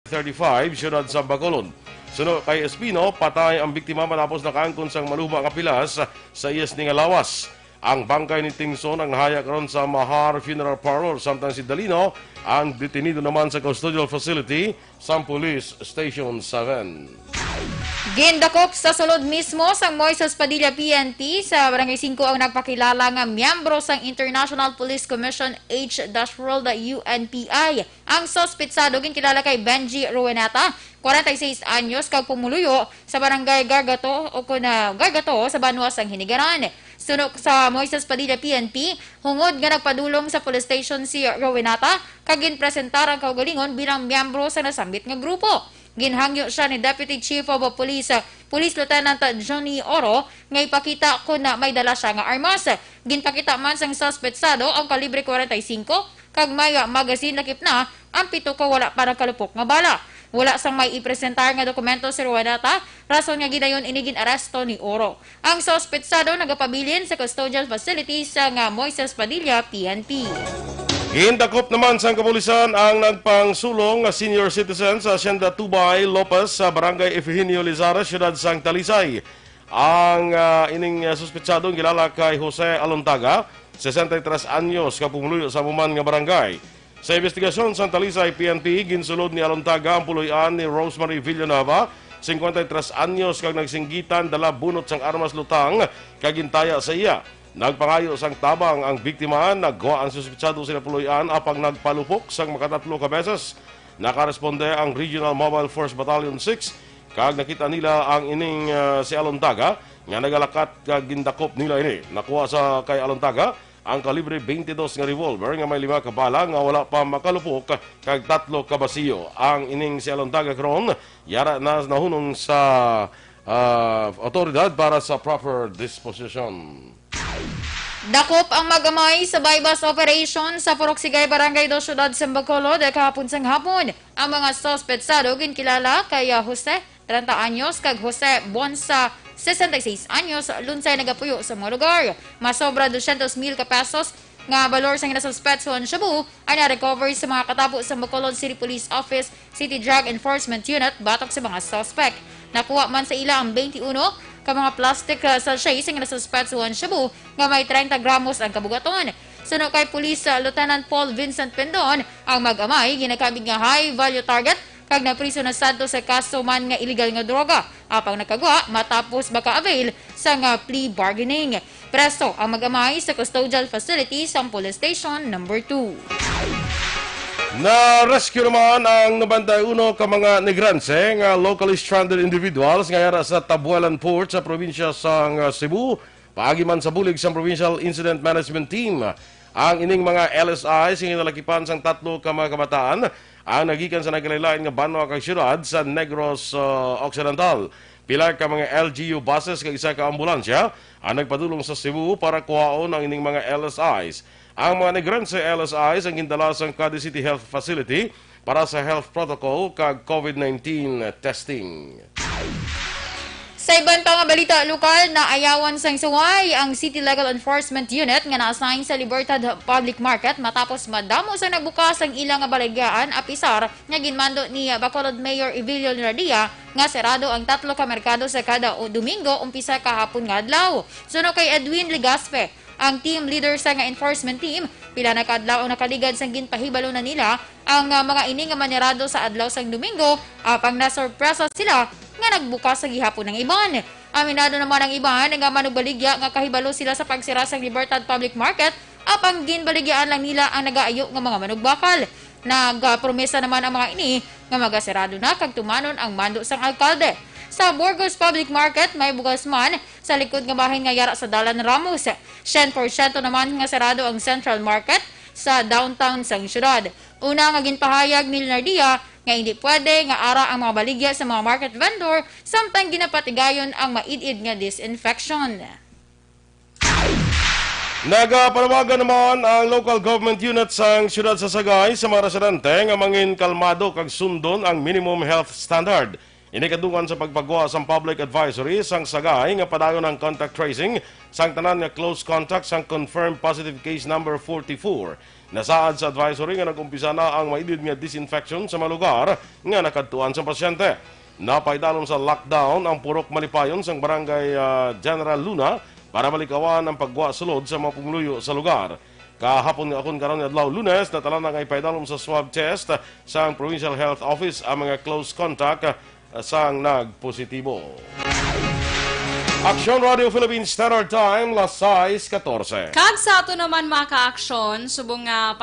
35, siyudad sa Bacolod. Suno kay Espino, patay ang biktima matapos nakaangkon sang maluma nga pilas sa iyas ni nga lawas. Ang bangkay ni Tingson ang nahaya karon sa Mahar Funeral Parlor, samtang si Dalino ang detenido naman sa custodial facility sa Police Station 7. Gindakop sa sulod mismo sang Moises Padilla PNP sa Barangay 5 ang nagpakilala nga miyembro sang International Police Commission H-World UNPI. Ang sospetsado ginkilala kay Benji Ruenata, 46 anyos, kag pumuluyo sa Barangay Gargato o Gargato sa Banwa sang Hinigaran. Sunod sa Moises Padilla PNP, hungod nga nagpadulong sa police station si Ruenata kag ginpresentar ang kaugalingon bilang miyembro sa nasambit nga grupo. Ginhangyo siya ni Deputy Chief of Police, Police Lieutenant Johnny Oro, nga ipakita kung na may dala siya nga armas. Ginpakita man sang suspetsado ang kalibre 45, kag may magazine lakip na, ang 7 ka wala pa nagkalupok nga bala. Wala sang may ipresentar nga dokumento si Ruenata, rason nga gidayon inigin aresto ni Oro. Ang suspetsado nagapabilin sa custodial facility sa nga Moises Padilla PNP. Gindakop naman sa kapulisan ang nagpangsulong nga senior citizen sa Hacienda Tubay Lopez sa Barangay Efigenia Lizares, siyudad sang Talisay. Ang ining suspetsadong kilala kay Jose Alontaga, 63 anyos, kapumuluyo sa Buman nga barangay. Sa investigasyon sa Talisay PNP, ginsulod ni Alontaga ang puloy-an ni Rosemary Villanueva, 53 anyos, kag nagsinggitan dala bunot sang armas lutang kag gintaya sa iya. Nagpangayo sang tabang ang biktima, nagwa ang suspetsado sila puloy-an apang nagpalupok sang makatatlo ka beses. Nakaresponde ang Regional Mobile Force Battalion 6 kag nakita nila ang ining si Alontaga nga nagalakat kag gindakop nila ini. Nakuha sa kay Alontaga ang kalibre 22 nga revolver nga may 5 ka bala nga wala pa makalupok kag 3 ka basiyo. Ang ining si Alontaga karon yara na nahunong sa otoridad para sa proper disposition. Dakop ang mag-amay sa bypass operation sa Puroksigay, Barangay 2, Siyudad sa Bacolod kahapon sang hapon. Ang mga suspetsado ginkilala kay Jose, 30 anyos, kag Jose Bonsa, 66 anyos, lunsay nagapuyo sa mga lugar. Masobra 200,000 ka pesos nga balor sang nasuspetsuhan shabu ay na-recover sa mga katabo sa Bacolod City Police Office City Drug Enforcement Unit batok sa mga suspect. Nakuha man sa ila ang 21 ka mga plastic sachets nga nasuspetsuhan shabu nga may 30 gramos ang kabugaton. Suno kay Police Lieutenant Paul Vincent Pendon, ang mag-amay ginakabig nga high value target kag napriso na sadto sa kaso man nga illegal nga droga. Apang nakagwa matapos maka-avail sa nga plea bargaining. Presto ang mag-amay sa custodial facility sa Police Station number 2. Na-rescue naman ang 91 ka mga negranse nga locally stranded individuals nga yara sa Tabuelan Port sa probinsya sa Cebu. Paagi man sa bulig sa Provincial Incident Management Team. Ang ining mga LSI sing nalakipan sang 3 ka mga kabataan ang nagikan sa nagkalilain nga banwa kag syudad sa Negros Occidental. Pila ka mga LGU buses kag isa ka ambulansya ang nagpadulong sa Cebu para kuhaon ang ining mga LSIs. Ang mga negranse LSIs ang gindala sa Cadiz City Health Facility para sa health protocol kag COVID-19 testing. Sa ibang pang balita lokal, na ayawan sang suway ang City Legal Enforcement Unit nga na-assign sa Libertad Public Market matapos madamo sa nagbukas ang ilang baligyan apisar nga ginmando ni Bacolod Mayor Evilio Nardia nga serado ang 3 ka merkado sa kada Domingo umpisa kahapon nga adlaw. Suno kay Edwin Legaspe, ang team leader sa nga enforcement team, pila na kaadlaw ang nakaligad sang ginpahibalo na nila ang mga ini nga manirado sa adlaw sang Domingo apang nasurpresa sila nga nagbukas sa gihapon ng iban. Aminado naman ang iban nga manubaligya nga kahibalo sila sa pagsira sa Libertad Public Market apang ginbaligyaan lang nila ang nagaayo nga mga manugbakal. Nagpromesa naman ang mga ini nga magasirado na kag tumanon ang mando sang alkalde. Sa Burgos Public Market, may bugas man sa likod nga bahin nga yara sa Dalan Ramos. 100% naman nga sarado ang Central Market sa downtown sang syudad. Una nga ginpahayag ni Nardia nga hindi pwede nga ara ang mga baligya sa mga market vendor samtang ginapatigayon ang maidid nga disinfection. Nagapanawagan naman ang local government unit sa syudad sa Sagay sa mga residente nga mangin kalmado kag sundon ang minimum health standard. Inikadungan sa pagpagawa sang public advisory sang sagay nga padayon ng contact tracing sang tanan nga close contact sang confirmed positive case number 44. Nasaad sa advisory nga nagumpisa na ang maidid nga disinfection sa mga lugar nga nakadtuan sa pasyente. Napaidalom sa lockdown ang purok Malipayon sang barangay General Luna para malikawan ang paggawa sulod sa mga pumuluyo sa lugar. Kahapon nga akong karon adlaw Lunes, natala na nga ipaidalom sa swab test sang Provincial Health Office ang mga close contact sang nagpositibo. Aksyon Radio Philippines Standard Time, las 6:14. Kag sa ato naman mga ka-aksyon, subong nga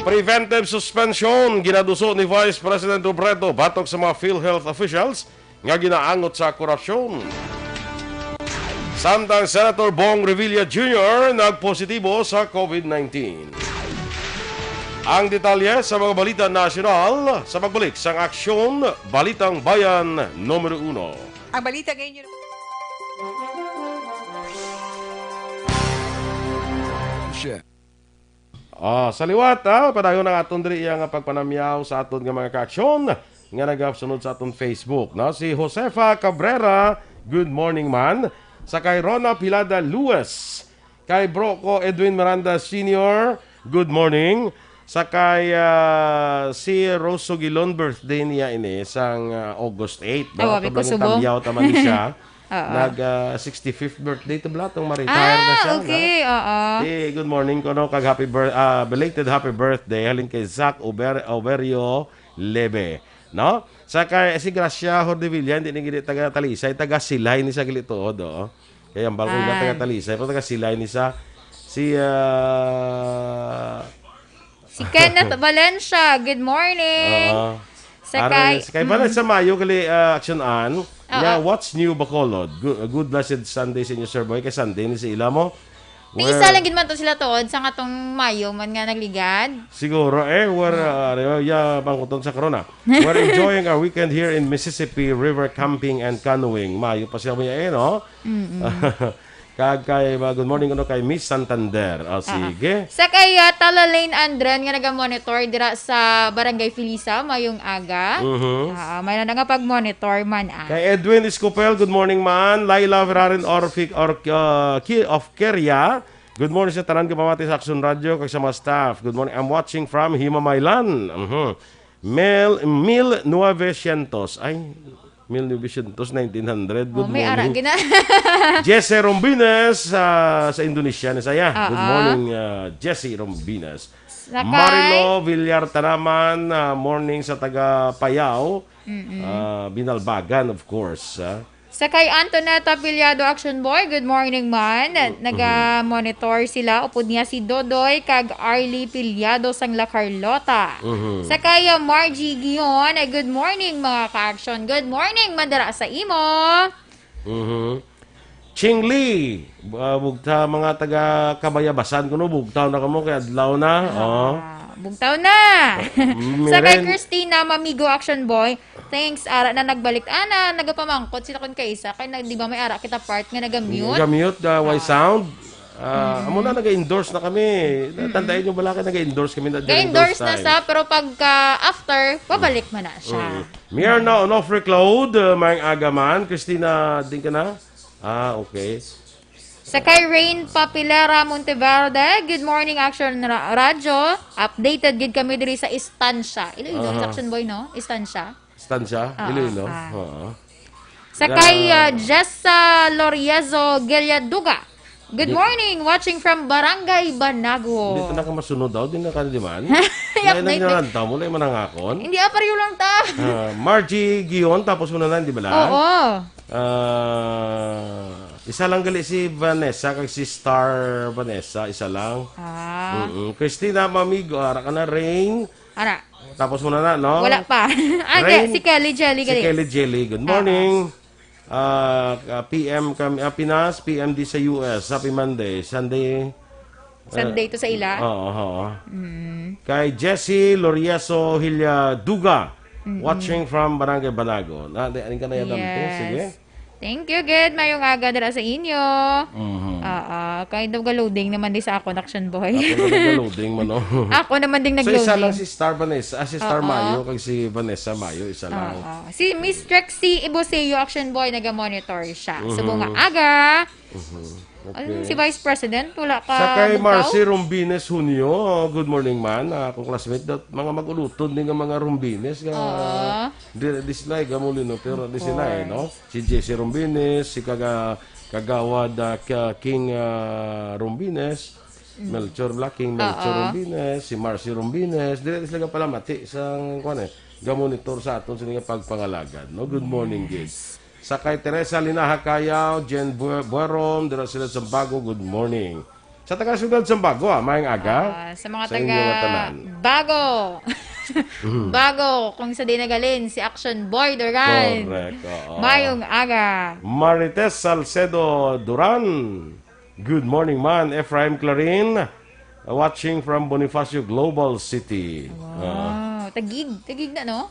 Preventive suspension ginaduso ni Vice President Robredo batok sa mga PhilHealth officials nga ginaangot sa korupsyon. Samtang Senator Bong Revilla Jr. nagpositibo sa COVID-19. Ang detalye sa mga balita nasyonal sa pagbalik sa Aksyon, Balitang Bayan, Numero 1. Ang balita ngayon Sa liwat, padayon ang aton diri nga pagpanamyaw sa aton nga mga kaaksyon nga nagapsunod sa aton Facebook. No? Si Josefa Cabrera, good morning man. Sa kay Rona Pilada Luis. Kay Broco Edwin Miranda Sr., good morning. Sa kay si Rose Sugilon, birthday niya ini sang August 8. Oh, wabi ko subong. Tamyaw taman siya. Nag 65th birthday to bla tong ma-retire na siya. Okay, oo. Good morning ko no kag belated happy birthday halin kay Zach Overio Lebe, no? Sa kay si Gracia Hordevilla hindi ni gid taga Talisay, taga Silay ni sa Gilituod, oh. Kaya ang balkon nga taga Talisay, pero taga Silay ni sa si Kenneth Valencia, good morning. Sa kay Valencia Mayo kali Aksyon An. Yeah, what's new Bacolod? Good blessed Sunday sa inyo, Sir Boy. Kay Sunday ni sa ila mo. Isa lang gid man to sila tuod sa katong Mayo man nga nagligad. Siguro bangkotong sa corona. We're enjoying our weekend here in Mississippi River camping and canoeing. Mayo pa siya mo no? Good morning kay Miss Santander. Sige. Sa kay Talalane Andren nga naga-monitor dira sa Barangay Felisa mayong aga. May na nga pag-monitor man. Kay Edwin Escopel, good morning man. Laila Ferrarin of Keria. Good morning sa tanan kapamati sa Aksyon Radio kag sa mga staff. Good morning. I'm watching from Himamaylan. Mil 900. Ay, 1900, 1900. Good May ara morning. gina. Jesse Rombines sa Indonesia na saya. Good morning, Jesse Rombines. Sakay. Marilo Villar Tanaman, morning sa taga Payao. Binalbagan, of course. Sa kay Antoneta Villado Action Boy, good morning man. Naga-monitor sila. Upod niya si Dodoy kag Arlie Piliado sang La Carlota. Sa kay Margie Gion, good morning mga ka-action. Good morning mandara sa imo. Ching Lee, bugta mga taga Kabayabasan kuno bugtaw na kamo kay adlaw na. Bugtaw na. Sa kay Christina Mamigo Action Boy, thanks ara na nagbalik ana nagapamangkot sila kun kay isa kay di ba may ara kita part nga naga-mute. Naga-mute why sound. Amo na naga-endorse na kami. Tandain niyo bala kay naga-endorse kami na Ga-endorse na sa pero pagka after pabalik man na siya. Mierna Onofre Cloud, may agaman. Christina, din ka na? Okay. Sa kay Rain Papilera Monteverde, good morning Action Radio. Updated gid kami diri sa Estancia. Iloilo Action Boy no? Estancia. Estancia, Iloilo. Sa kay Jessa Loriezo Geliaduga. Good morning, watching from Barangay Banago. Dito na ka masunod daw, din na ka naman. Ay nagnalantaw mo, lay manangakon. Hindi aparyo lang ta. Margie Gion, tapos mo na lang, di ba lang? Oo. Isa lang gali si Vanessa, kag si Star Vanessa, isa lang. Christina Mamigo, ara ka na, Rain. Ara. Tapos mo na, no? Wala pa. Si Kelly Jelly. Si Kelly Jelly, good morning. PM kami, Pinas, PMD sa US, Happy Monday, Sunday to sa ila. Kay Jessie Lorieso Hilya Duga, watching from Barangay Banago. Anin ka na yan, sige. Thank you, good. Mayong aga dira sa inyo. Kahit daw loading naman di sa ako, Action Boy. Ako na loading man, no? Ako naman ding So, nag-loading. isa lang si Star Vanessa, si Star Mayo, kag si Vanessa Mayo, isa lang. Si Miss Trexie Iboseo, Action Boy, naga-monitor siya. So, bunga aga. Si Vice President, wala ka. Sa kay bugtaw? Marcy Rombines Junio, good morning man. Akong classmate, mga mag-ulutod din ng mga Rombines. Di sila, gamuli no, pero di sila, no? Si Jesse Rombines, si Kagawad King Rombines, Melchor King Melchor Rombines, si Marcy Rombines, di sila pala mati sa gamonitor sa aton sa nga pagpangalagan. No? Good morning, kids. Sa kay Teresa Linaha Kayaw, Jen Buerom, dira sila sa Bago, good morning. Sa taga-sudad sa Bago, mayang aga. Sa mga taga-Bago. Bago, kung sa dinagalin, si Action Boy Duran. Correct. Mayong aga. Marites Salcedo Duran, good morning man. Ephraim Clarin, watching from Bonifacio Global City. Tagig na, no?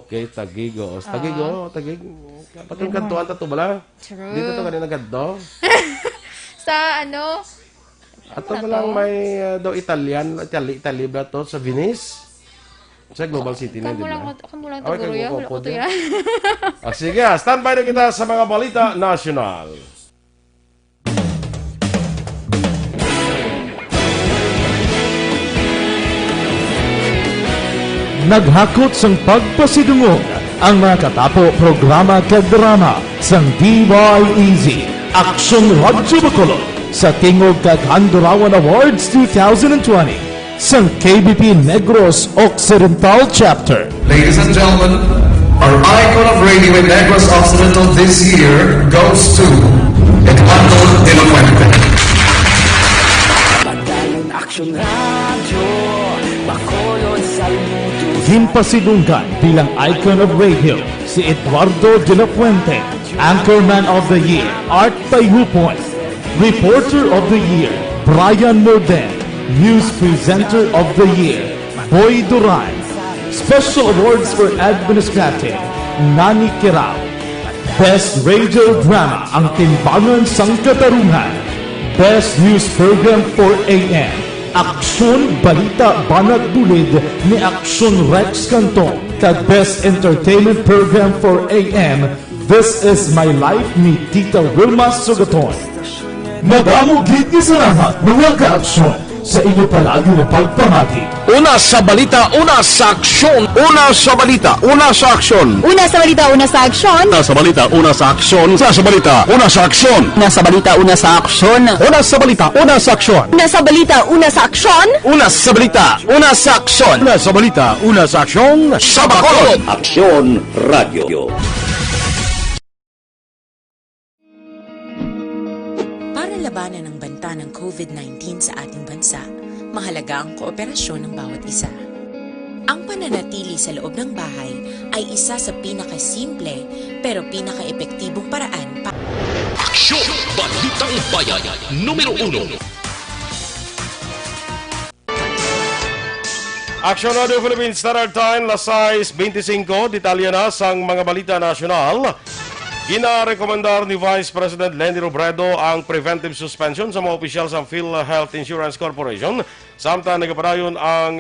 Okay, Tagig. Tagig. Patong kantuan ta to bala? True. Dito to kanina gadto. Sa ano? Ato ba lang may daw Italy ba to sa Venice? Sa Global City na, di ba? Kamu lang taguro yan. Wala ko to yan. Sige, standby na kita sa mga balita national. Naghakot sang pagpasidungog ang mga katapo programa kag drama sang DYEZ Aksyon Radio Bacolod sa Tingog kag Handurawan Awards 2020 sang KBP Negros Occidental Chapter. Ladies and gentlemen, our icon of radio in Negros Occidental this year goes to Eduardo de la Fuente. Aksyon Radio Bacolod Salud. Himpasidunggan bilang icon of radio si Eduardo de la Fuente, Anchorman of the Year, Art Tayhupoy, Reporter of the Year, Brian Morden, News Presenter of the Year, Boy Duran, Special Awards for Administrative, Nani Kirao, Best Radio Drama ang Timbangan sang Katarungan. Best News Program for AM. Aksyon Balita Banat Bulid ni Aksyon Rex Cantong. Kag Best Entertainment Program for AM. This is My Life ni Tita Wilma Sugaton. Nagamugit ni sa lahat mga kaaksyon sa inyo palagi na pagpamati. Una sa balita, una sa aksyon. Una sa balita, una sa aksyon. Una sa balita, una sa aksyon. Una sa balita, una sa aksyon. Una sa balita, una sa aksyon. Una sa balita, una sa aksyon. Una sa balita, una sa aksyon. Una sa balita, una sa aksyon. Una sa balita, una sa aksyon. Una sa balita, una sa aksyon. Sa Bacolod. Aksyon Radio. Para labanan ang banta ng COVID-19 sa ating bansa, mahalaga ang kooperasyon ng bawat isa. Ang pananatili sa loob ng bahay ay isa sa pinakasimple pero pinaka-epektibong paraan para Aksyon! Balitang Bayan, Numero 1. Aksyon Radio Philippines Standard Time, las 6:25, detalye na sang mga balita nasyonal. Ginarekomendar ni Vice President Leni Robredo ang preventive suspension sa mga opisyal sa PhilHealth Insurance Corporation samtang nagapadayon ang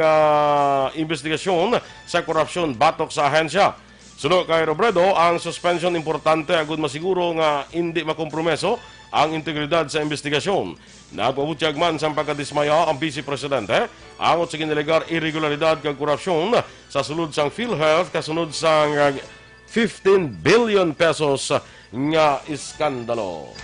investigasyon sa korupsyon batok sa ahensya. Sunod kay Robredo, ang suspension importante agud masiguro nga hindi makompromeso ang integridad sa investigasyon. Nagpabutyag man sa pagkadismaya ang Vice Presidente angot sa ginelegar irregularidad kag korupsyon sa sulod sang PhilHealth kasunod sang 15 billion pesos nga iskandalo.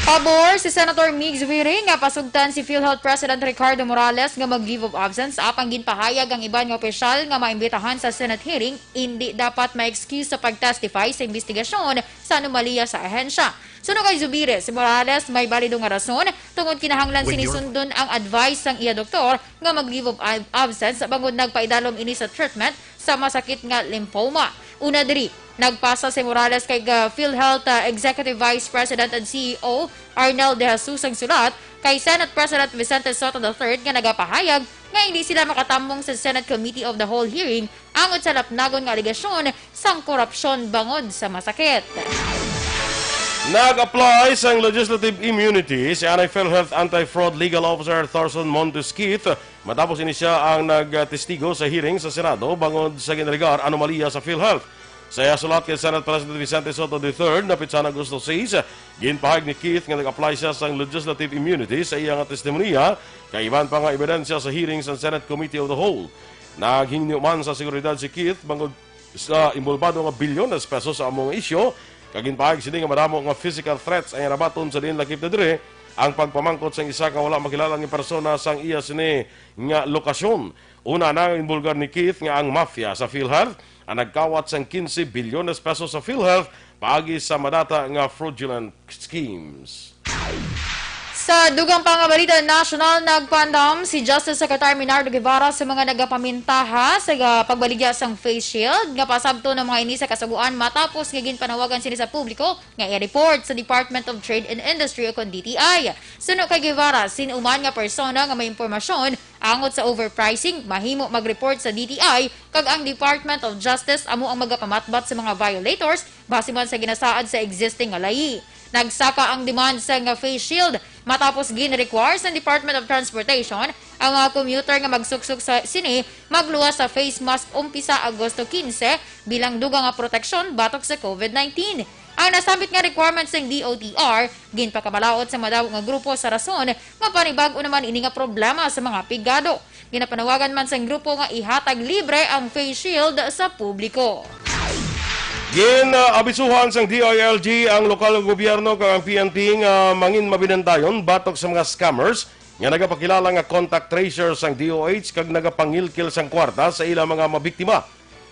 Pabor si Senator Migs Wiring nga pasugtan si PhilHealth President Ricardo Morales nga mag-leave of absence apang ginpahayag ang iban nga opisyal nga maimbitahan sa Senate hearing hindi dapat ma-excuse sa pagtestify sa investigasyon sa anomalya sa ahensya. Suno kay Zubire, si Morales may balido nga rason tungod kinahanglan sinisundon ang advice sang iya doktor nga mag-leave of absence bangod nagpaidalom ini sa treatment sa masakit nga lymphoma. Una diri, nagpasa si Morales kay PhilHealth Executive Vice President and CEO Arnel De Jesus ang sulat kay Senate President Vicente Soto III nga nagapahayag nga hindi sila makatamong sa Senate Committee of the Whole hearing angod sa lapnagon nga aligasyon sang korupsyon bangod sa masakit. Nag-apply sa legislative immunity si PhilHealth Anti-Fraud Legal Officer Thorson Montes Keith matapos ini siya ang nagtestigo sa hearing sa Senado bangod sa ginregar anomalya sa PhilHealth. Sa sulat kay Senate President Vicente Soto III na pitsan Agosto 6, ginpahayag ni Keith nga nag-apply siya sa legislative immunity sa iyang testimonya kay iban pa nga ebidensya sa hearing sa Senate Committee of the Whole. Naghinyo man sa seguridad si Keith bangod sa involvado nga bilyon na pesos sa among isyo. Kaginpahag sini nga madamo nga physical threats ay nabaton sa din lakip na dire ang pagpamangkot sa isa ka wala makilalang nga persona sang iya sini nga lokasyon. Una na involgar ni Keith nga ang mafia sa PhilHealth ang nagkawat sang 15 bilyon pesos sa PhilHealth paagi sa madata nga fraudulent schemes. Sa dugang pangabalita national, nagpandam si Justice Secretary Minardo Guevara sa mga nagapamintaha sa pagbaligya sang face shield nga pasabto ng mga ini sa kasaguan matapos nga ginpanawagan sini sa publiko nga i-report sa Department of Trade and Industry o kon DTI. Suno kay Guevara, sinuman nga persona nga may impormasyon angot sa overpricing mahimo mag-report sa DTI kag ang Department of Justice amo ang magapamatbat sa mga violators base man sa ginasaad sa existing nga layi. Nagsaka ang demand sa nga face shield matapos gin-require sa Department of Transportation ang mga commuter nga magsuksok sa sini magluwas sa face mask umpisa Agosto 15 bilang dugang nga proteksyon batok sa COVID-19. Ang nasambit nga requirements ng DOTR ginpakabalaot sa madaw nga grupo sa rason nga panibag-o naman ini nga problema sa mga pigado. Ginapanawagan man sa grupo nga ihatag libre ang face shield sa publiko. Abisuhan sang DILG ang lokal gobyerno kag ang PNP nga mangin mabinandayon batok sa mga scammers nga nagapakilala nga contact tracers sang DOH kag nagapangilkil sang kwarta sa ilang mga mabiktima.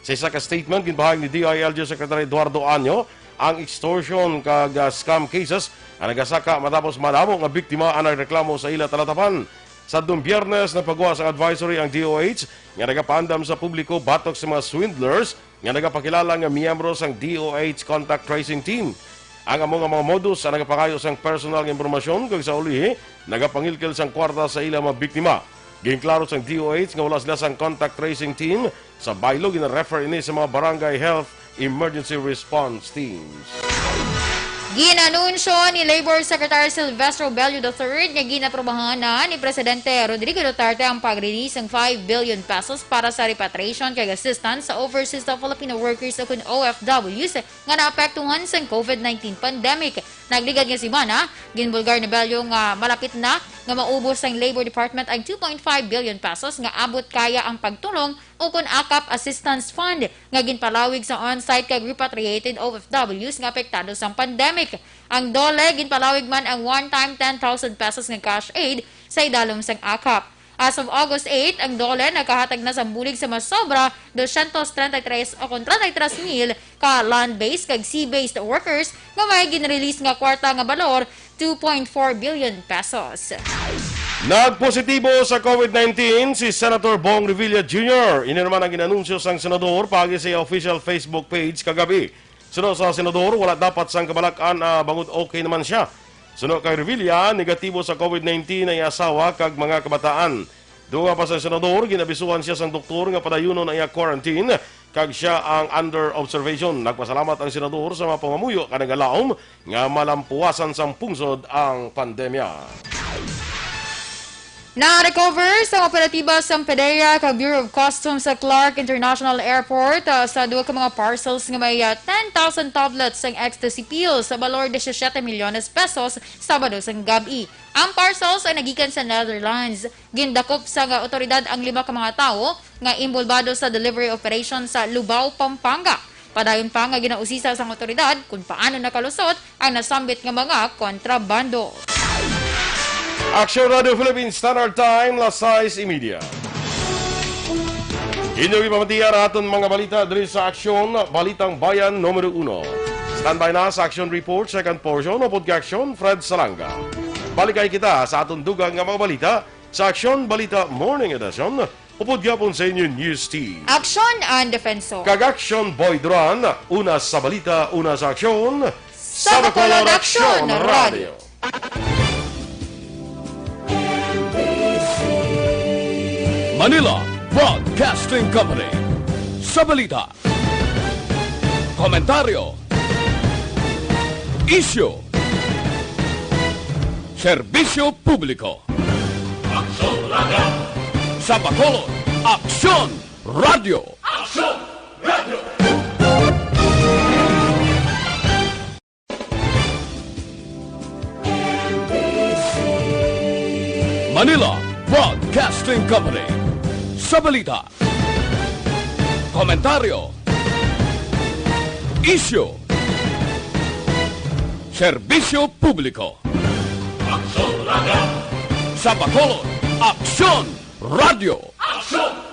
Sa isa ka statement ginbahag ni DILG Secretary Eduardo Anyo ang extortion kag scam cases ang nagasaka matapos madamo nga biktima ang nagreklamo sa ila talatapan. Sa Biyernes na pagwa sa advisory ang DOH nga nagapaandam sa publiko batok sa mga swindlers nga nagapakilala nga miyembro sang DOH contact tracing team. Ang among mga modus ang nagapangayo sang personal nga impormasyon kag sa ulihi nagapangilkil sang kwarta sa ilang mga biktima. Ginklaro sang DOH nga wala sila sang contact tracing team sa baylo gina-refer ini sa mga barangay health emergency response teams. Ginanunsyo ni Labor Secretary Silvestro Bello III nga ginaprobahan na ni Presidente Rodrigo Duterte ang pag-release ng 5 billion pesos para sa repatriation kag assistance sa overseas na Filipino workers o OFWs nga naapektuhan sa COVID-19 pandemic. Nagligad nga si Mana, ginbulgar ni Bello nga malapit na nga maubos ang Labor Department ang 2.5 billion pesos nga abot kaya ang pagtulong o kun AKAP Assistance Fund nga ginpalawig sa on-site kag repatriated OFWs nga apektado sa pandemic. Ang DOLE ginpalawig man ang one-time 10,000 pesos nga cash aid sa idalom sang AKAP. As of August 8, ang DOLE nakahatag na sa bulig sa mas sobra 233 o 33,000 ka land-based kag sea-based workers nga may ginrelease nga kwarta nga balor 2.4 billion pesos. Nagpositibo sa COVID-19 si Senator Bong Revilla Jr. Ini naman ang inanunsyo sang senador pagi sa official Facebook page kagabi. Sunod sa senador, wala dapat sang kabalakan bangod okay naman siya. Sunod kay Revilla, negatibo sa COVID-19 ay asawa kag mga kabataan. Dunga pa sa senador, ginabisuhan siya sang doktor nga padayunon ang iya quarantine kag siya ang under observation. Nagpasalamat ang senador sa mga pamamuyo kanang galaom nga malampuasan sang pungsod ang pandemya. Na-recover sa operatiba sa PDEA kag Bureau of Customs sa Clark International Airport sa duwa ka mga parcels nga may 10,000 tablets ng ecstasy pills sa balor 17 milyones pesos Sabado sang gabi. Ang parcels ay nagikan sa Netherlands. Gindakop sa otoridad ang 5 ka mga tao nga involvado sa delivery operation sa Lubao, Pampanga. Padayon pa nga ginausisa sa otoridad kung paano nakalusot ang nasambit nga mga kontrabando. Aksyon Radio Philippines Standard Time, las 6:30. Inyong ipamatiyan aton mga balita diri sa Aksyon, Balitang Bayan Numero 1. Standby na sa Aksyon Report, second portion o Aksyon, Fred Salanga. Balikay kita sa aton dugang nga mga balita sa Aksyon Balita Morning Edition o gyapon sa inyo News Team. Aksyon ang Defensor. Kag Aksyon Boy Duran, una sa balita, una sa Aksyon, sa Bacolod Aksyon Radio. Manila Broadcasting Company. Sa balita, komentaryo, isyu, serbisyo publiko. Aksyon Radio! Sa Bacolod, Aksyon Radio. Aksyon Radio! Manila Broadcasting Company. Sa balita, komentaryo, isyu, serbisyo publiko. Aksyon Radio! Sa Bacolod, Aksyon Radio. Aksyon